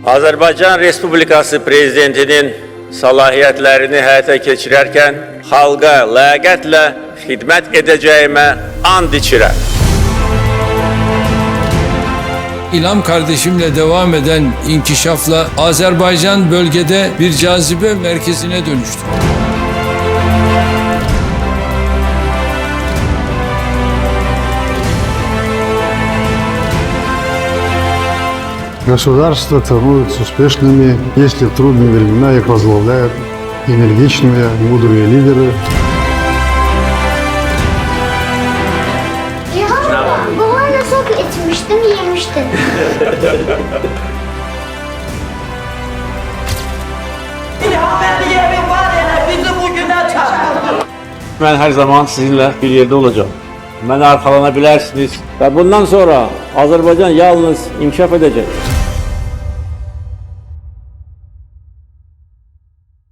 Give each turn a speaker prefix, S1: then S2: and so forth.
S1: Azərbaycan Respublikası Prezidentinin səlahiyyətlərini həyata keçirərkən xalqa ləyaqətlə xidmət edəcəyimə and içirəm.
S2: İlham kardeşimle devam eden inkişafla Azerbaycan bölgede bir cazibe merkezine dönüştü.
S3: Государства становятся успешными, если в трудные времена их возглавляют энергичные, мудрые лидеры.
S4: Babayla sohbet etmiştim, yemiştim.
S1: Ben her zaman sizinle bir yerde olacağım. Beni arkalanabilirsiniz ve bundan sonra Azerbaycan yalnız inkişaf edecek.